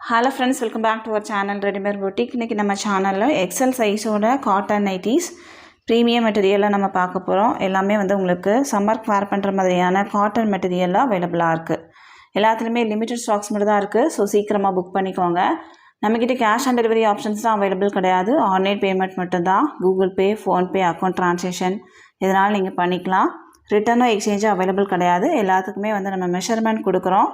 Hello friends, welcome back to our channel Readymade Boutique. இன்னைக்கு நம்ம சேனல்ல XL சைஸோட காட்டன் நைட்டிஸ் பிரீமியம் மெட்டீரியல்ல நம்ம பார்க்க போறோம். எல்லாமே உங்களுக்கு சம்மருக்கு வேர் பண்ற மாதிரியான காட்டன் மெட்டீரியல்ல அவேலபிளா இருக்கு. எல்லாத்துலயுமே லிமிட்டட் ஸ்டாக்ஸ் மட்டும் தான் இருக்கு. சோ சீக்கிரமா புக் பண்ணிக்கோங்க. நம்மகிட்ட கேஷ் ஆன் டெலிவரி ஆப்ஷன்ஸ் தான் அவேலபிள் கிடையாது. ஆன்லைன் பேமெண்ட் மட்டும் தான். Google Pay, Phone Pay, account transaction இதனால நீங்க பண்ணிக்கலாம். ரிட்டர்னோ எக்ஸ்சேஞ்சோ அவைலபிள் கிடையாது. எல்லாத்துக்குமே நம்ம மெஷர்மெண்ட் கொடுக்குறோம்.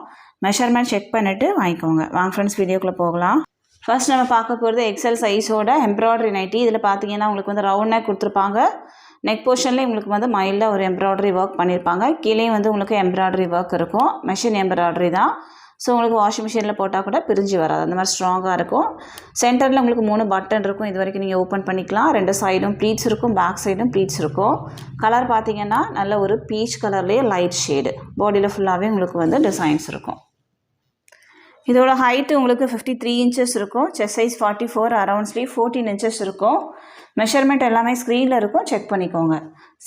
மெஷர்மெண்ட் செக் பண்ணிவிட்டு வாங்கிக்கோங்க. வாங்க ஃப்ரெண்ட்ஸ் வீடியோக்குள்ளே போகலாம். ஃபர்ஸ்ட் நம்ம பார்க்க போகிறது எக்ஸல் சைஸோட எம்ப்ராய்டரி நைட்டி. இதில் பார்த்தீங்கன்னா உங்களுக்கு ரவுண்ட் நெக் கொடுத்துருப்பாங்க. நெக் போர்ஷன்லேயே உங்களுக்கு மைல்டாக ஒரு எம்ப்ராய்டரி ஒர்க் பண்ணியிருப்பாங்க. கீழே உங்களுக்கு எம்ப்ராய்டரி ஒர்க் இருக்கும். மெஷின் எம்ப்ராய்டரி தான். ஸோ உங்களுக்கு வாஷிங் மிஷினில் போட்டால் கூட பிரிஞ்சு வராது. அந்த மாதிரி ஸ்ட்ராங்காக இருக்கும். சென்டரில் உங்களுக்கு 3 பட்டன் இருக்கும். இது வரைக்கும் நீங்கள் ஓப்பன் பண்ணிக்கலாம். 2 சைடும் ப்ளீட்ஸ் இருக்கும். பேக் சைடும் ப்ளீட்ஸ் இருக்கும். கலர் பார்த்தீங்கன்னா நல்ல ஒரு பீச் கலர்லேயே லைட் ஷேடு. பாடியில் ஃபுல்லாகவே உங்களுக்கு டிசைன்ஸ் இருக்கும். இதோட ஹைட்டு உங்களுக்கு 53 இன்ச்சஸ் இருக்கும். Chest size 44, around sleeve 14 inches இருக்கும். மெஷர்மெண்ட் எல்லாமே ஸ்க்ரீனில் இருக்கும். செக் பண்ணிக்கோங்க.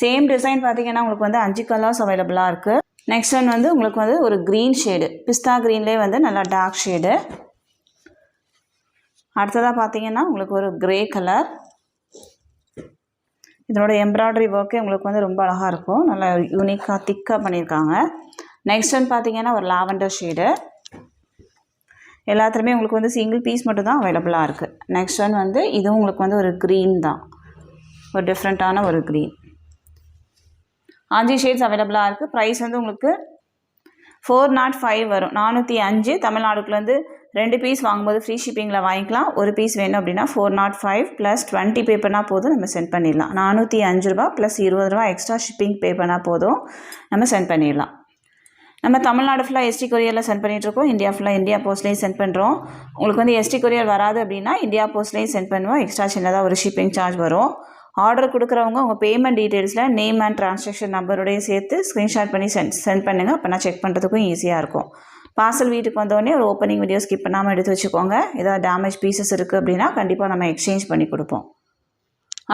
சேம் டிசைன் பார்த்தீங்கன்னா உங்களுக்கு 5 கலர்ஸ் அவைலபிளாக இருக்குது. நெக்ஸ்ட் ஒன் உங்களுக்கு ஒரு க்ரீன் ஷேடு, பிஸ்தா க்ரீன்லேயே நல்லா டார்க் ஷேடு. அடுத்ததாக பார்த்தீங்கன்னா உங்களுக்கு ஒரு க்ரே கலர். இதனோட எம்ப்ராய்டரி ஒர்க்கே உங்களுக்கு ரொம்ப அழகாக இருக்கும். நல்லா யூனிக்காக திக்காக பண்ணியிருக்காங்க. நெக்ஸ்ட் ஒன் பார்த்தீங்கன்னா ஒரு லாவெண்டர் ஷேடு. எல்லாத்துலேயுமே உங்களுக்கு சிங்கிள் பீஸ் மட்டும் தான் அவைலபிளாக இருக்குது. நெக்ஸ்ட் ஒன் இதுவும் உங்களுக்கு ஒரு க்ரீன் தான். ஒரு டிஃப்ரெண்ட்டான ஒரு க்ரீன். 5 ஷேட்ஸ் அவைலபிளாக இருக்குது. ப்ரைஸ் உங்களுக்கு 405 வரும். 405. தமிழ்நாடுக்குள்ளேருந்து 2 பீஸ் வாங்கும்போது ஃப்ரீ ஷிப்பிங்கில் வாங்கிக்கலாம். ஒரு பீஸ் வேணும் அப்படின்னா 405 ப்ளஸ் 20 பே பண்ணால் போதும், நம்ம சென்ட் பண்ணிடலாம். 405 ரூபா ப்ளஸ் 20 ரூபா எக்ஸ்ட்ரா ஷிப்பிங் பே பண்ணால் போதும், நம்ம சென்ட் பண்ணிடலாம். நம்ம தமிழ்நாடு ஃபுல்லாக எஸ்டி கொரியரில் சென்ட் பண்ணிகிட்ருக்கோம். இந்தியா ஃபுல்லாக இந்தியா போஸ்ட்லேயும் சென்ட் பண்ணுறோம். உங்களுக்கு எஸ்டி கொரியர் வராது அப்படின்னா இந்தியா போஸ்ட்லேயும் சென்ட் பண்ணுவோம். எக்ஸ்ட்ரா சின்னதாக ஒரு ஷிப்பிங் சார்ஜ் வரும். ஆர்டர் கொடுக்குறவங்க உங்கள் பேமெண்ட் டீட்டெயில்ஸில் நேம் அண்ட் ட்ரான்சாக்ஷன் நம்பரோடையும் சேர்த்து ஸ்க்ரீன்ஷாட் பண்ணி சென்ட் பண்ணுங்கள். அப்போ நான் செக் பண்ணுறதுக்கும் ஈஸியாக இருக்கும். பார்சல் வீட்டுக்கு வந்தோடனே ஒரு ஓப்பனிங் வீடியோ ஸ்கிப் பண்ணாமல் எடுத்து வச்சுக்கோங்க. ஏதாவது டேமேஜ் பீசஸ் இருக்குது அப்படின்னா கண்டிப்பாக நம்ம எக்ஸ்சேஞ்ச் பண்ணி கொடுப்போம்.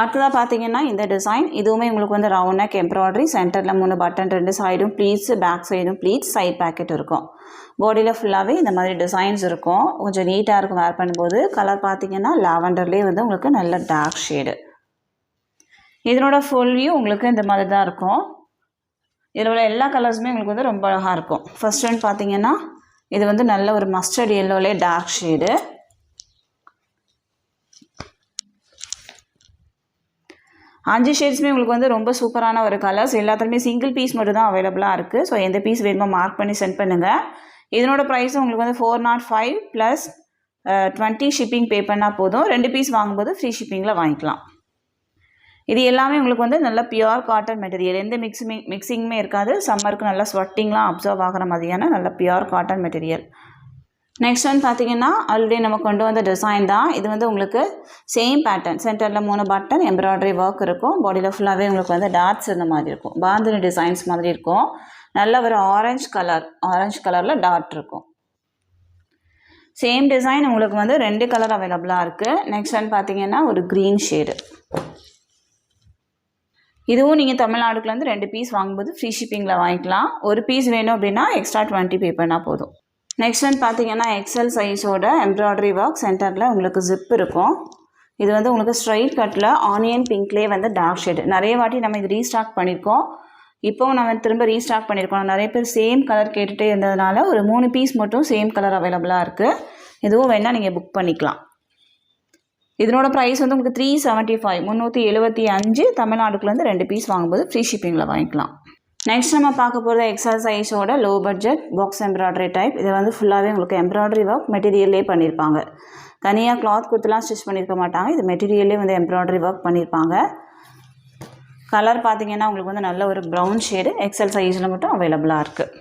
அடுத்ததாக பார்த்தீங்கன்னா இந்த டிசைன், இதுவுமே உங்களுக்கு ரவுண்ட் நெக் எம்ப்ராய்டரி. சென்டரில் 3 பட்டன், 2 சைடும் ப்ளீட்ஸ், பேக் சைடும் ப்ளீட்ஸ், சைட் பேக்கெட் இருக்கும். பாடியில் ஃபுல்லாகவே இந்த மாதிரி டிசைன்ஸ் இருக்கும். கொஞ்சம் நீட்டாக இருக்கும் வேர் பண்ணும்போது. கலர் பார்த்தீங்கன்னா லாவெண்டர்லேயே உங்களுக்கு நல்ல டார்க் ஷேடு. இதனோட ஃபுல் வியூ உங்களுக்கு இந்த மாதிரி தான் இருக்கும். இதில் உள்ள எல்லா கலர்ஸுமே உங்களுக்கு ரொம்ப அழகாக இருக்கும். ஃபர்ஸ்ட் ஒன் பார்த்தீங்கன்னா இது நல்ல ஒரு மஸ்டர்ட் எல்லோலே டார்க் ஷேடு. அஞ்சு ஷேட்ஸுமே உங்களுக்கு ரொம்ப சூப்பரான ஒரு கலர்ஸ். எல்லாத்துலேயுமே சிங்கிள் பீஸ் மட்டும் தான் அவைலபிளாக இருக்குது. ஸோ எந்த பீஸ் வேணுமோ மார்க் பண்ணி சென்ட் பண்ணுங்கள். இதனோட ப்ரைஸ் உங்களுக்கு 405 ப்ளஸ் 20 ஷிப்பிங் பே பண்ணால் போதும். 2 பீஸ் வாங்கும்போது ஃப்ரீ ஷிப்பிங்கில் வாங்கிக்கலாம். இது எல்லாமே உங்களுக்கு நல்ல பியூர் காட்டன் மெட்டீரியல். எந்த மிக்சிங்குமே இருக்காது. சம்மருக்கு நல்லா ஸ்வெட்டிங்லாம் அப்சர்வ் ஆகிற மாதிரியான நல்ல pure cotton material. Next one பார்த்தீங்கன்னா ஆல்ரெடி நம்ம கொண்டு வந்த டிசைன் தான். இது உங்களுக்கு சேம் பேட்டர்ன். சென்டரில் 3 பட்டன், எம்ப்ராய்டரி ஒர்க் இருக்கும். பாடியில் ஃபுல்லாகவே உங்களுக்கு டாட்ஸ் இந்த மாதிரி இருக்கும். பாந்தினி டிசைன்ஸ் மாதிரி இருக்கும். நல்ல ஒரு ஆரஞ்சு கலரில் டாட் இருக்கும். சேம் டிசைன் உங்களுக்கு 2 கலர் அவைலபிளாக இருக்குது. நெக்ஸ்ட் ஒன் பார்த்தீங்கன்னா ஒரு க்ரீன் ஷேடு. இதுவும் நீங்கள் தமிழ்நாடுக்குலேருந்து 2 பீஸ் வாங்கும்போது ஃப்ரீ ஷிப்பிங்கில் வாங்கிக்கலாம். ஒரு பீஸ் வேணும் அப்படின்னா எக்ஸ்ட்ரா 20 பே பண்ணால் போதும். நெக்ஸ்ட் ஒன் பார்த்தீங்கன்னா எக்ஸல் சைஸோட எம்ப்ராய்டரி ஒர்க். சென்டரில் உங்களுக்கு ஜிப் இருக்கும். இது உங்களுக்கு ஸ்ட்ரைட் கட்டில் ஆனியன் பிங்க்லேயே டார்க் ஷேடு. நிறைய வாட்டி நம்ம இது ரீஸ்டாக் பண்ணியிருக்கோம். இப்போவும் நம்ம திரும்ப ரீஸ்டாக் பண்ணியிருக்கோம். நிறைய பேர் சேம் கலர் கேட்டுகிட்டே இருந்ததுனால ஒரு 3 பீஸ் மட்டும் சேம் கலர் அவைலபிளாக இருக்குது. இதுவும் வேணால் நீங்கள் புக் பண்ணிக்கலாம். இதனோட ப்ரைஸ் உங்களுக்கு 375, 375. தமிழ்நாடுக்குலேருந்து 2 பீஸ் வாங்கும்போது ஃப்ரீ ஷிப்பிங்கில் வாங்கிக்கலாம். நெக்ஸ்ட் நம்ம பார்க்க போகிறது எக்ஸல் சைஸோட low budget box embroidery type. இது ஃபுல்லாகவே உங்களுக்கு எம்ப்ராய்டரி ஒர்க் மெட்டீரியல்லே பண்ணியிருப்பாங்க. தனியாக கிளாத் கொடுத்துலாம் ஸ்டிச் பண்ணியிருக்க மாட்டாங்க. இது மெட்டீரியல்லே எம்ப்ராய்டரி ஒர்க் பண்ணியிருப்பாங்க. கலர் பார்த்தீங்கன்னா உங்களுக்கு நல்ல ஒரு ப்ரௌன் ஷேடு. எக்ஸல் சைஸில் மட்டும் அவைலபிளாக இருக்குது.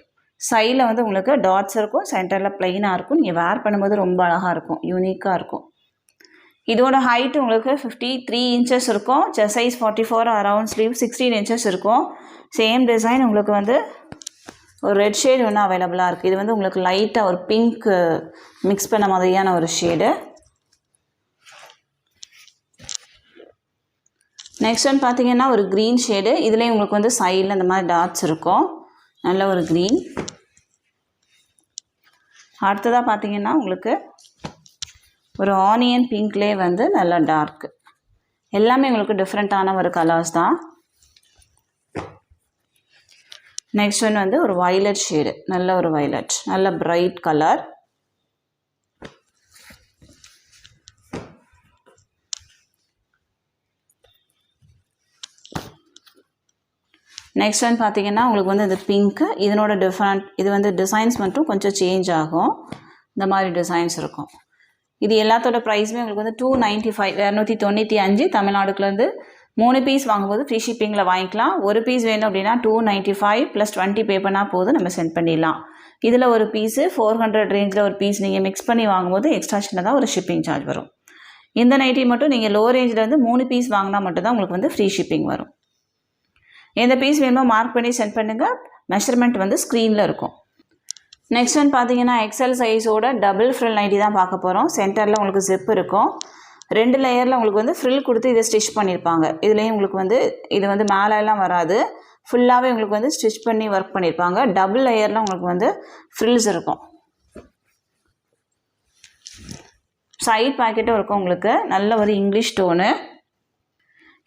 சைடில் உங்களுக்கு டாட்ஸ் இருக்கும். சென்டரில் ப்ளைனாக இருக்கும். நீங்கள் வேர் பண்ணும்போது ரொம்ப அழகாக இருக்கும், யூனிக்காக இருக்கும். இதோட ஹைட் உங்களுக்கு 53 இன்ச்சஸ் இருக்கும். Chest size 44, around sleeve 16 inches இருக்கும். சேம் டிசைன் உங்களுக்கு ஒரு ரெட் ஷேடு ஒன்று அவைலபிளாக இருக்குது. இது உங்களுக்கு லைட்டாக ஒரு பிங்க் மிக்ஸ் பண்ண மாதிரியான ஒரு ஷேடு. நெக்ஸ்ட் ஒன் பார்த்தீங்கன்னா ஒரு க்ரீன் ஷேடு. இதுலேயும் உங்களுக்கு சைடில் இந்த மாதிரி டாட்ஸ் இருக்கும். நல்ல ஒரு க்ரீன். அடுத்ததாக பார்த்தீங்கன்னா உங்களுக்கு ஒரு ஆனியன் பிங்க்லேயே வந்து நல்லா டார்க்கு. எல்லாமே உங்களுக்கு டிஃப்ரெண்ட்டான ஒரு கலர்ஸ் தான். நெக்ஸ்ட் ஒன் வந்து ஒரு வயலட் ஷேடு, நல்ல ஒரு வயலட், நல்ல பிரைட் கலர். நெக்ஸ்ட் ஒன் பார்த்தீங்கன்னா உங்களுக்கு வந்து இந்த பிங்க்கு, இதனோட டிஃப்ரெண்ட், இது வந்து டிசைன்ஸ் மட்டும் கொஞ்சம் சேஞ்ச் ஆகும். இந்த மாதிரி டிசைன்ஸ் இருக்கும். இது எல்லாத்தோட ப்ரைஸுமே உங்களுக்கு வந்து 295, 295 தமிழ்நாடுக்குலேருந்து 3 பீஸ் வாங்கும்போது ஃப்ரீ ஷிப்பிங்கில் வாங்கிக்கலாம். ஒரு பீஸ் வேணும் அப்படின்னா 295 + 20 பே பண்ணால் போதும், நம்ம சென்ட் பண்ணிடலாம். இதில் ஒரு பீஸு 400 ரேஞ்சில் ஒரு பீஸ் நீங்கள் மிக்ஸ் பண்ணி வாங்கும்போது எக்ஸ்ட்ரா சின்னதாக ஒரு ஷிப்பிங் சார்ஜ் வரும். இந்த நைட்டி மட்டும் நீங்கள் லோ ரேஞ்சில் வந்து 3 பீஸ் வாங்கினா மட்டும்தான் உங்களுக்கு வந்து ஃப்ரீ ஷிப்பிங் வரும். எந்த பீஸ் வேணுமோ மார்க் பண்ணி சென்ட் பண்ணுங்கள். மெஷர்மெண்ட் வந்து ஸ்க்ரீனில் இருக்கும். நெக்ஸ்ட் ஒன் பார்த்தீங்கன்னா எக்ஸல் சைஸோட டபுள் ஃப்ரில் நைட்டி தான் பார்க்க போகிறோம். சென்டரில் உங்களுக்கு ஜிப் இருக்கும். 2 லேயரில் உங்களுக்கு வந்து ஃப்ரில் கொடுத்து இதை ஸ்டிச் பண்ணியிருப்பாங்க. இதுலேயும் உங்களுக்கு வந்து இது வந்து மேலெல்லாம் வராது, ஃபுல்லாகவே உங்களுக்கு வந்து ஸ்டிச் பண்ணி ஒர்க் பண்ணியிருப்பாங்க. டபுள் லேயரில் உங்களுக்கு வந்து ஃப்ரில்ஸ் இருக்கும். சைட் பாக்கெட்டும் இருக்கும் உங்களுக்கு. நல்ல ஒரு இங்கிலீஷ் டோனு.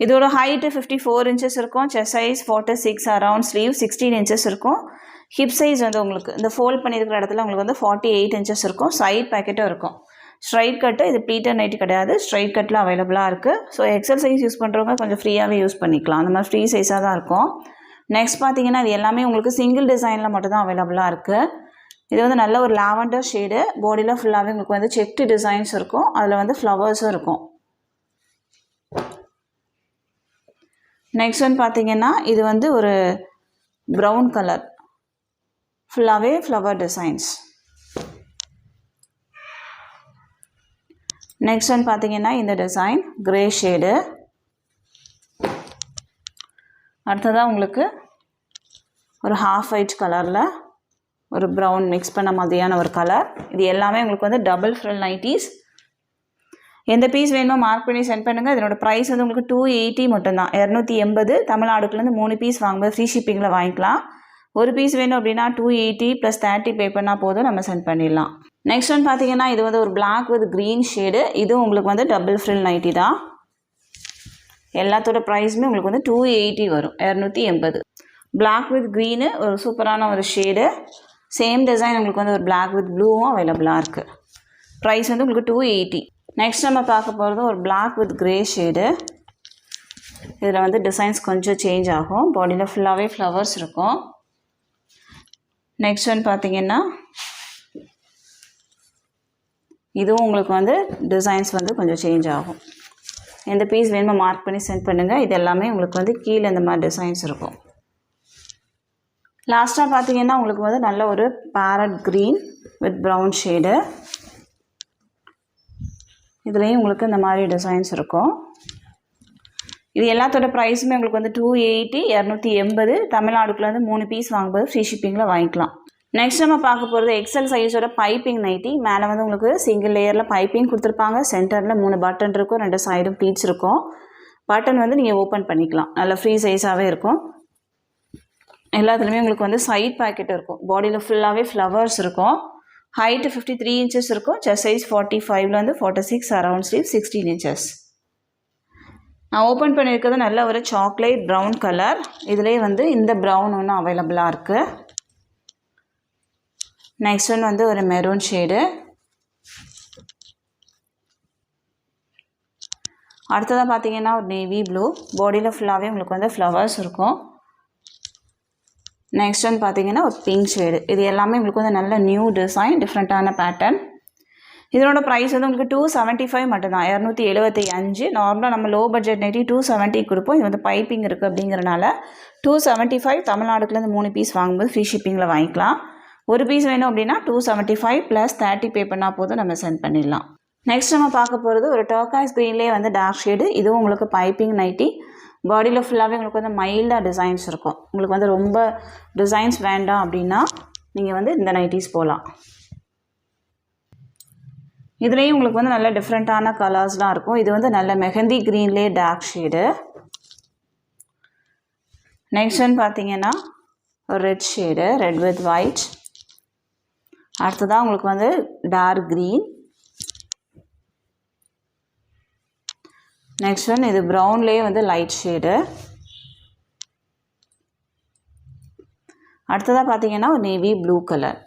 இதோட ஹைட்டு 54 இன்ச்சஸ் இருக்கும். Chest size 46, around sleeve 16 inches இருக்கும். ஹிப் சைஸ் வந்து உங்களுக்கு இந்த ஃபோல்ட் பண்ணியிருக்கிற இடத்துல உங்களுக்கு வந்து 48 இன்ச்சஸ் இருக்கும். சைட் பாக்கெட்டும் இருக்கும். ஸ்ட்ரைட் கட்டு, இது ப்ளீட்டர் நைட்டி கிடையாது, ஸ்ட்ரைட் கட்டில் அவைலபிளாக இருக்குது. ஸோ எக்ஸல் சைஸ் யூஸ் பண்ணுறவங்க கொஞ்சம் ஃப்ரீயாகவே யூஸ் பண்ணிக்கலாம். அந்த மாதிரி ஃப்ரீ சைஸாக தான் இருக்கும். நெக்ஸ்ட் பார்த்தீங்கன்னா இது எல்லாமே உங்களுக்கு சிங்கிள் டிசைனில் மட்டும் தான் அவைலபிளாக இருக்குது. இது வந்து நல்ல ஒரு லாவெண்டர் ஷேடு. பாடியில் ஃபுல்லாகவே உங்களுக்கு வந்து செக்டு டிசைன்ஸ் இருக்கும். அதில் வந்து ஃப்ளவர்ஸும் இருக்கும். நெக்ஸ்ட் ஒன் பார்த்தீங்கன்னா இது வந்து ஒரு ப்ரௌன் கலர், ஃபுல்லாகவே ஃப்ளவர் டிசைன்ஸ். நெக்ஸ்ட் ஒன் பார்த்தீங்கன்னா இந்த டிசைன் கிரே ஷேடு. அடுத்ததாக உங்களுக்கு ஒரு ஹாஃப் ஒயிட் கலரில் ஒரு ப்ரௌன் மிக்ஸ் பண்ண மாதிரியான ஒரு கலர். இது எல்லாமே உங்களுக்கு வந்து டபுள் ஃப்ரில் நைட்டிஸ். எந்த பீஸ் வேணுமோ மார்க் பண்ணி சென்ட் பண்ணுங்கள். இதனோட ப்ரைஸ் வந்து உங்களுக்கு 280 மட்டும்தான். 280 தமிழ்நாடுக்குலேருந்து 3 பீஸ் வாங்கும்போது ஃப்ரீ ஷிப்பிங்கில் வாங்கிக்கலாம். ஒரு பீஸ் வேணும் அப்படின்னா 280 + 30 பே பண்ணால் போதும், நம்ம சென்ட் பண்ணிடலாம். நெக்ஸ்ட் ஒன் பார்த்தீங்கன்னா இது வந்து ஒரு பிளாக் வித் க்ரீன் ஷேடு. இதுவும் உங்களுக்கு வந்து டபுள் ஃப்ரில் நைட்டி தான். எல்லாத்தோட ப்ரைஸுமே உங்களுக்கு வந்து 280 வரும். 280. பிளாக் வித் க்ரீனு ஒரு சூப்பரான ஒரு ஷேடு. சேம் டிசைன் உங்களுக்கு வந்து ஒரு பிளாக் வித் ப்ளூவும் அவைலபிளாக இருக்குது. ப்ரைஸ் வந்து உங்களுக்கு 280. நெக்ஸ்ட் நம்ம பார்க்க போகிறது ஒரு பிளாக் வித் க்ரே ஷேடு. இதில் வந்து டிசைன்ஸ் கொஞ்சம் சேஞ்ச் ஆகும். பாடியில் ஃபுல்லாகவே ஃப்ளவர்ஸ் இருக்கும். நெக்ஸ்ட் ஒன் பார்த்தீங்கன்னா இதுவும் உங்களுக்கு வந்து டிசைன்ஸ் வந்து கொஞ்சம் சேஞ்ச் ஆகும். எந்த பீஸ் வேணுமோ மார்க் பண்ணி சென்ட் பண்ணுங்கள். இது எல்லாமே உங்களுக்கு வந்து கீழே இந்த மாதிரி டிசைன்ஸ் இருக்கும். லாஸ்ட்டாக பார்த்தீங்கன்னா உங்களுக்கு வந்து நல்ல ஒரு farad green with brown shade. இதுலேயும் உங்களுக்கு இந்த மாதிரி டிசைன்ஸ் இருக்கும். இது எல்லாத்தோட ப்ரைஸுமே உங்களுக்கு வந்து 280, 280 தமிழ்நாடுக்குலேருந்து 3 பீஸ் வாங்கும்போது ஃப்ரீ ஷிப்பிங்கில் வாங்கிக்கலாம். நெக்ஸ்ட் நம்ம பார்க்க போகிறது எக்ஸல் சைஸோட பைப்பிங் நைட்டி. மேலே வந்து உங்களுக்கு சிங்கிள் லேயரில் பைப்பிங் கொடுத்துருப்பாங்க. சென்டரில் 3 பட்டன் இருக்கும், 2 சைடும் ப்ளீட்ஸ் இருக்கும். பட்டன் வந்து நீங்கள் ஓப்பன் பண்ணிக்கலாம். நல்ல ஃப்ரீ சைஸாகவே இருக்கும். எல்லாத்துலேயுமே உங்களுக்கு வந்து சைட் பாக்கெட் இருக்கும். பாடியில் ஃபுல்லாகவே ஃப்ளவர்ஸ் இருக்கும். ஹைட்டு 53 இன்ச்சஸ் இருக்கும். செஸ்ட் சைஸ் 45லேருந்து 46, அரவுண்ட் ஸ்லீவ் 16 இன்ச்சஸ். நான் ஓப்பன் பண்ணியிருக்கிறது நல்ல ஒரு சாக்லேட் ப்ரௌன் கலர். இதிலே வந்து இந்த ப்ரௌன் ஒன்று அவைலபிளாக இருக்குது. நெக்ஸ்ட் ஒன் வந்து ஒரு மெரூன் ஷேடு. அடுத்ததாக பார்த்தீங்கன்னா ஒரு நேவி ப்ளூ. பாடியில் ஃபுல்லாகவே உங்களுக்கு வந்து ஃப்ளவர்ஸ் இருக்கும். நெக்ஸ்ட் ஒன் பார்த்தீங்கன்னா ஒரு பிங்க் ஷேடு. இது எல்லாமே உங்களுக்கு வந்து நல்ல நியூ டிசைன், டிஃப்ரெண்ட்டான பேட்டர்ன். இதனோட ப்ரைஸ் வந்து உங்களுக்கு 275 மட்டும்தான். 275. நார்மலாக நம்ம லோ பட்ஜெட் நைட்டி 270 கொடுப்போம். இது வந்து பைப்பிங் இருக்குது அப்படிங்கிறனால 275 தமிழ்நாடுக்குலேருந்து 3 பீஸ் வாங்கும்போது ஃப்ரீ ஷிப்பிங்கில் வாங்கிக்கலாம். ஒரு பீஸ் வேணும் அப்படின்னா 275 + 30 பே பண்ணால் போதும், நம்ம சென்ட் பண்ணிடலாம். நெக்ஸ்ட் நம்ம பார்க்க போகிறது ஒரு டர்காய்ஸ் க்ரீன்லேயே வந்து டார்க் ஷேடு. இதுவும் உங்களுக்கு பைப்பிங் நைட்டி. பாடியில் ஃபுல்லாகவே உங்களுக்கு வந்து மைல்டாக டிசைன்ஸ் இருக்கும். உங்களுக்கு வந்து ரொம்ப டிசைன்ஸ் வேண்டாம் அப்படின்னா நீங்கள் வந்து இந்த நைட்டிஸ் போகலாம். இதுலேயும் உங்களுக்கு வந்து நல்ல டிஃப்ரெண்ட்டான கலர்ஸ்லாம் இருக்கும். இது வந்து நல்ல மெஹந்தி க்ரீன்லேயே டார்க் ஷேடு. நெக்ஸ்ட் ஒன் பார்த்தீங்கன்னா ஒரு red shade, red with white. அடுத்ததாக உங்களுக்கு வந்து டார்க் க்ரீன். நெக்ஸ்ட் ஒன் இது ப்ரௌன்லேயே வந்து லைட் ஷேடு. அடுத்ததாக பார்த்தீங்கன்னா ஒரு நேவி ப்ளூ கலர்.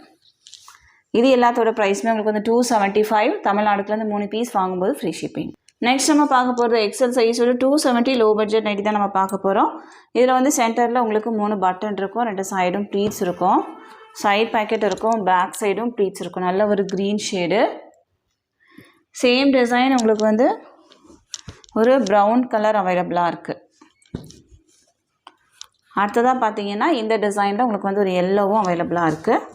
இது எல்லாத்தோட ப்ரைஸுமே உங்களுக்கு வந்து 275. தமிழ்நாடுக்குலேருந்து 3 பீஸ் வாங்கும்போது ஃப்ரீ ஷிப்பிங். நெக்ஸ்ட் நம்ம பார்க்க போகிறது எக்ஸல் சைஸ் ஒரு 270 லோ பட்ஜெட் நைட்டி தான் நம்ம பார்க்க போகிறோம். இதில் வந்து சென்டரில் உங்களுக்கு 3 பட்டன் இருக்கும், 2 சைடும் ப்ளீட்ஸ் இருக்கும், சைட் பேக்கெட் இருக்கும், பேக் சைடும் ப்ளீட்ஸ் இருக்கும். நல்ல ஒரு க்ரீன் ஷேடு. சேம் டிசைன் உங்களுக்கு வந்து ஒரு ப்ரௌன் கலர் அவைலபிளாக இருக்குது. அடுத்ததாக பார்த்தீங்கன்னா இந்த டிசைனில் உங்களுக்கு வந்து ஒரு எல்லோவும் அவைலபிளாக இருக்குது.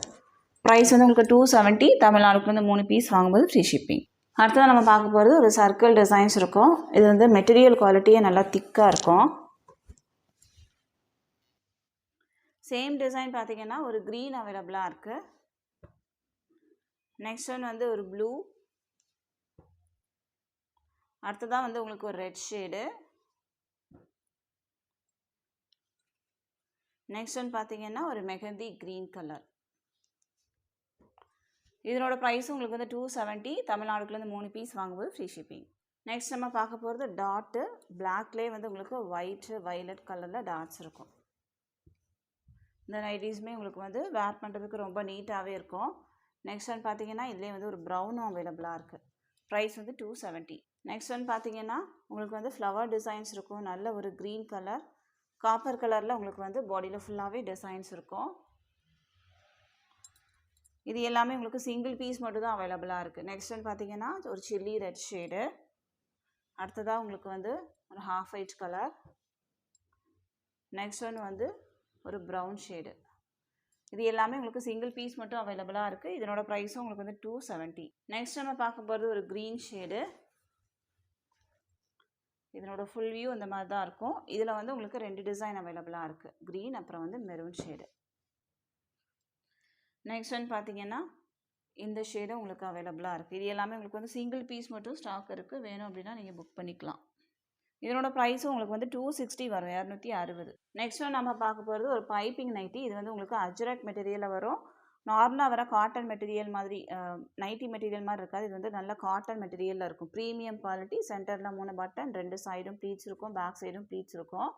ப்ரைஸ் வந்து உங்களுக்கு 270. தமிழ்நாடுக்கு வந்து 3 பீஸ் வாங்கும்போது ஃப்ரீ ஷிப்பிங். அடுத்ததாக நம்ம பார்க்க போகிறது ஒரு சர்க்கிள் டிசைன்ஸ் இருக்கும். இது வந்து மெட்டீரியல் குவாலிட்டியே நல்லா திக்காக இருக்கும். சேம் டிசைன் பார்த்தீங்கன்னா ஒரு க்ரீன் அவைலபிளாக இருக்குது. நெக்ஸ்ட் ஒன் வந்து ஒரு ப்ளூ. அடுத்ததாக வந்து உங்களுக்கு ஒரு ரெட் ஷேடு. நெக்ஸ்ட் ஒன் பார்த்தீங்கன்னா ஒரு மெஹந்தி க்ரீன் கலர். இதனோட ப்ரைஸ் உங்களுக்கு வந்து 270. தமிழ்நாடுக்குலேருந்து 3 பீஸ் வாங்கும்போது ஃப்ரீ ஷிப்பிங். நெக்ஸ்ட் நம்ம பார்க்க போகிறது டாட்டு. பிளாக்லேயே வந்து உங்களுக்கு ஒயிட்டு வைலட் கலரில் டாட்ஸ் இருக்கும். இந்த நைட்டிஸுமே உங்களுக்கு வந்து வேர் பண்ணுறதுக்கு ரொம்ப நீட்டாகவே இருக்கும். நெக்ஸ்ட் ஒன் பார்த்தீங்கன்னா இதுலேயே வந்து ஒரு ப்ரௌனும் அவைலபிளாக இருக்குது. ப்ரைஸ் வந்து 270. நெக்ஸ்ட் ஒன் பார்த்தீங்கன்னா உங்களுக்கு வந்து ஃப்ளவர் டிசைன்ஸ் இருக்கும். நல்ல ஒரு க்ரீன் கலர், காப்பர் கலரில் உங்களுக்கு வந்து பாடியில் ஃபுல்லாகவே டிசைன்ஸ் இருக்கும். இது எல்லாமே உங்களுக்கு சிங்கிள் பீஸ் மட்டும் தான் அவைலபிளாக இருக்குது. நெக்ஸ்ட் ஒன் பார்த்தீங்கன்னா ஒரு சில்லி ரெட் ஷேடு. அடுத்ததாக உங்களுக்கு வந்து ஒரு half white colour. Next one வந்து ஒரு ப்ரௌன் ஷேடு. இது எல்லாமே உங்களுக்கு சிங்கிள் பீஸ் மட்டும் அவைலபிளாக இருக்குது. இதனோட ப்ரைஸும் உங்களுக்கு வந்து 270. நெக்ஸ்ட் நம்ம பார்க்க போகிறது ஒரு க்ரீன் ஷேடு. இதனோட ஃபுல் வியூ இந்த மாதிரி தான் இருக்கும். இதில் வந்து உங்களுக்கு 2 டிசைன் அவைலபிளாக இருக்குது, க்ரீன் அப்புறம் வந்து மெரூன் ஷேடு. நெக்ஸ்ட் ஒன் பார்த்தீங்கன்னா இந்த ஷேடும் உங்களுக்கு அவைலபிளாக இருக்குது. இது எல்லாமே உங்களுக்கு வந்து சிங்கிள் பீஸ் மட்டும் ஸ்டாக் இருக்குது. வேணும் அப்படின்னா நீங்கள் புக் பண்ணிக்கலாம். இதனோட ப்ரைஸும் உங்களுக்கு வந்து 260 வரும், 260. நெக்ஸ்ட் ஒன் நம்ம பார்க்க போகிறது ஒரு பைப்பிங் நைட்டி. இது வந்து உங்களுக்கு அஜ்ரக் மெட்டீரியலில் வரும். நார்மலாக வர காட்டன் மெட்டீரியல் மாதிரி நைட்டி மெட்டீரியல் மாதிரி இருக்காது. இது வந்து நல்ல காட்டன் மெட்டீரியலில் இருக்கும். Premium quality. சென்டரில் 3 பட்டன், 2 சைடும் ப்ளீட்ஸ் இருக்கும், பேக் சைடும் ப்ளீட்ஸ் இருக்கும்,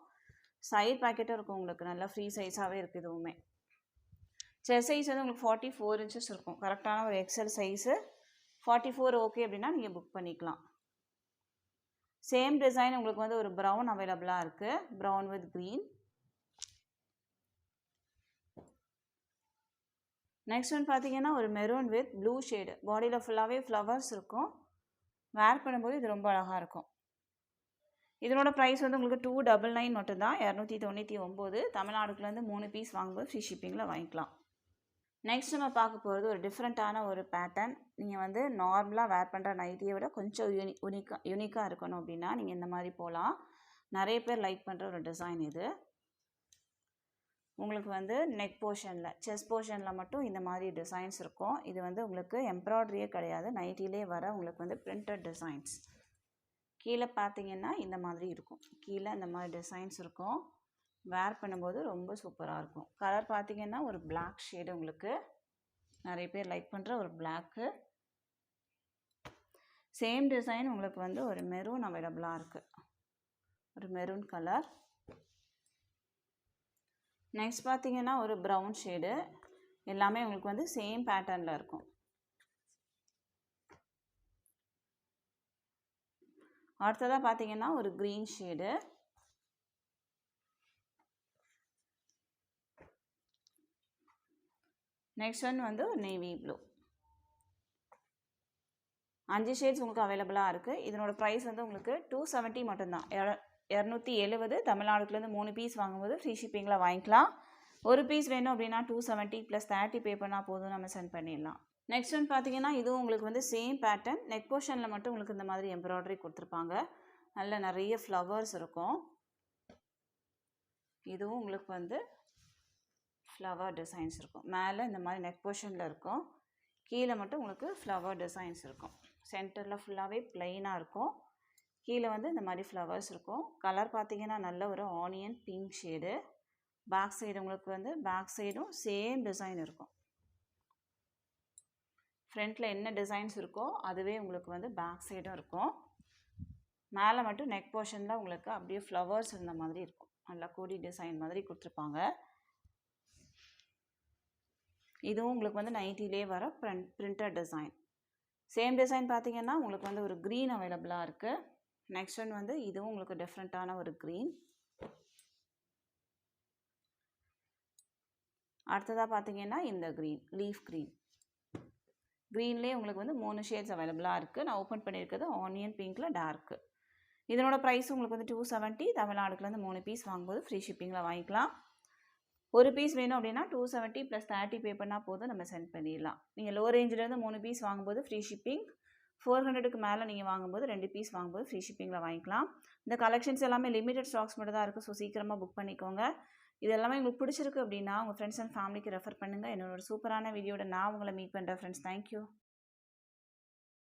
சைட் பேக்கெட்டும் இருக்கும். உங்களுக்கு நல்லா ஃப்ரீ சைஸாகவே இருக்குது. இதுவுமே செஸ்ட் சைஸ் வந்து உங்களுக்கு 44 இன்ச்சஸ் இருக்கும். கரெக்டான ஒரு எக்ஸல் சைஸு. 44 ஓகே அப்படின்னா நீங்கள் புக் பண்ணிக்கலாம். சேம் டிசைன் உங்களுக்கு வந்து ஒரு ப்ரௌன் அவைலபிளாக இருக்குது, brown with green. Next one பார்த்தீங்கன்னா ஒரு மெரூன் வித் ப்ளூ ஷேடு. பாடியில் ஃபுல்லாகவே ஃப்ளவர்ஸ் இருக்கும். வேர் பண்ணும்போது இது ரொம்ப அழகாக இருக்கும். இதனோட ப்ரைஸ் வந்து உங்களுக்கு 299 மட்டும்தான், 299. தமிழ்நாடுக்குலேருந்து 3 பீஸ் வாங்கும்போது ஃப்ரீ ஷிப்பிங்கில் வாங்கிக்கலாம். நெக்ஸ்ட் நம்ம பார்க்க போகிறது ஒரு டிஃப்ரெண்ட்டான ஒரு பேட்டர்ன். நீங்கள் வந்து நார்மலாக வேர் பண்ணுற நைட்டியை விட கொஞ்சம் யூனிக்காக இருக்கணும் அப்படின்னா நீங்கள் இந்த மாதிரி போகலாம். நிறைய பேர் லைக் பண்ணுற ஒரு டிசைன் இது. உங்களுக்கு வந்து நெக் போர்ஷனில், செஸ்ட் போர்ஷனில் மட்டும் இந்த மாதிரி டிசைன்ஸ் இருக்கும். இது வந்து உங்களுக்கு எம்ப்ராய்டரியே கிடையாது, நைட்டிலே வர உங்களுக்கு வந்து பிரிண்டட் டிசைன்ஸ். கீழே பார்த்தீங்கன்னா இந்த மாதிரி இருக்கும். கீழே இந்த மாதிரி டிசைன்ஸ் இருக்கும். வேர் பண்ணும்போது ரொம்ப சூப்பராக இருக்கும். கலர் பார்த்தீங்கன்னா ஒரு பிளாக் ஷேடு. உங்களுக்கு நிறைய பேர் லைக் பண்ணுற ஒரு பிளாக்கு. சேம் டிசைன் உங்களுக்கு வந்து ஒரு மெரூன் அவைலபிளாக இருக்குது, ஒரு மெரூன் கலர். நெக்ஸ்ட் பார்த்தீங்கன்னா ஒரு ப்ரௌன் ஷேடு. எல்லாமே உங்களுக்கு வந்து சேம் பேட்டர்னில் இருக்கும். அடுத்ததாக பார்த்தீங்கன்னா ஒரு க்ரீன் ஷேடு. நெக்ஸ்ட் ஒன் வந்து ஒரு நேவி ப்ளூ. 5 ஷேட்ஸ் உங்களுக்கு அவைலபிளாக இருக்குது. இதனோட ப்ரைஸ் வந்து உங்களுக்கு 270 மட்டும்தான், 270. தமிழ்நாடுக்குலேருந்து 3 பீஸ் வாங்கும்போது ஃப்ரீ ஷிப்பிங்கில் வாங்கிக்கலாம். ஒரு பீஸ் வேணும் அப்படின்னா 270 + 30 பே பண்ணால் போதும், நம்ம சென்ட் பண்ணிடலாம். நெக்ஸ்ட் ஒன் பார்த்தீங்கன்னா இதுவும் உங்களுக்கு வந்து சேம் பேட்டர்ன். நெக் போர்ஷனில் மட்டும் உங்களுக்கு இந்த மாதிரி எம்ப்ராய்டரி கொடுத்துருப்பாங்க. நல்ல நிறைய ஃப்ளவர்ஸ் இருக்கும். இதுவும் உங்களுக்கு வந்து ஃப்ளவர் டிசைன்ஸ் இருக்கும். மேலே இந்த மாதிரி நெக் போர்ஷனில் இருக்கும், கீழே மட்டும் உங்களுக்கு ஃப்ளவர் டிசைன்ஸ் இருக்கும். சென்டரில் ஃபுல்லாகவே ப்ளைனாக இருக்கும், கீழே வந்து இந்த மாதிரி ஃப்ளவர்ஸ் இருக்கும். கலர் பார்த்தீங்கன்னா நல்ல ஒரு onion pink shade. Back side உங்களுக்கு வந்து பேக் சைடும் சேம் டிசைன் இருக்கும். ஃப்ரண்ட்டில் என்ன டிசைன்ஸ் இருக்கோ அதுவே உங்களுக்கு வந்து பேக் சைடும் இருக்கும். மேலே மட்டும் நெக் போர்ஷனில் உங்களுக்கு அப்படியே ஃப்ளவர்ஸ் இருந்த மாதிரி இருக்கும். நல்லா கோடி டிசைன் மாதிரி கொடுத்துருப்பாங்க. இதுவும் உங்களுக்கு வந்து நைட்டிலே வர பிரிண்டட் டிசைன். சேம் டிசைன் பார்த்தீங்கன்னா உங்களுக்கு வந்து ஒரு க்ரீன் அவைலபிளாக இருக்குது. நெக்ஸ்ட் ஒன் வந்து இதுவும் உங்களுக்கு டிஃப்ரெண்ட்டான ஒரு க்ரீன். அடுத்ததாக பார்த்தீங்கன்னா இந்த க்ரீன், லீஃப் க்ரீன். க்ரீன்லேயே உங்களுக்கு வந்து 3 ஷேட்ஸ் அவைலபிளாக இருக்குது. நான் ஓப்பன் பண்ணியிருக்கிறது ஆனியன் பிங்க்கில் டார்க்கு. இதனோட ப்ரைஸ் உங்களுக்கு வந்து 270. தமிழ்நாடுக்குலேருந்து 3 பீஸ் வாங்கும்போது ஃப்ரீ ஷிப்பிங்கில் வாங்கிக்கலாம். ஒரு பீஸ் வேணும் அப்படின்னா 270 + 30 பே பண்ணால் போதும், நம்ம சென்ட் பண்ணிடலாம். நீங்கள் லோ ரேஞ்சிலேருந்து 3 பீஸ் வாங்கும்போது ஃப்ரீ ஷிப்பிங். 400க்கு மேலே நீங்கள் வாங்கும்போது 2 பீஸ் வாங்கும்போது ஃப்ரீ ஷிப்பிங்கில் வாங்கிக்கலாம். இந்த கலெக்ஷன்ஸ் எல்லாமே லிமிடெட் ஸ்டாக்ஸ் மட்டும் தான் இருக்குது. ஸோ சீக்கிரமாக புக் பண்ணிக்கோங்க. இது எல்லாமே உங்களுக்கு பிடிச்சிருக்கு அப்படின்னா உங்கள் ஃப்ரெண்ட்ஸ் அண்ட் ஃபேமிலிக்கு ரெஃபர் பண்ணுங்கள். என்னோட சூப்பரான வீடியோட நான் உங்களை மீட் பண்ணுறேன் ஃப்ரெண்ட்ஸ். தேங்க்யூ.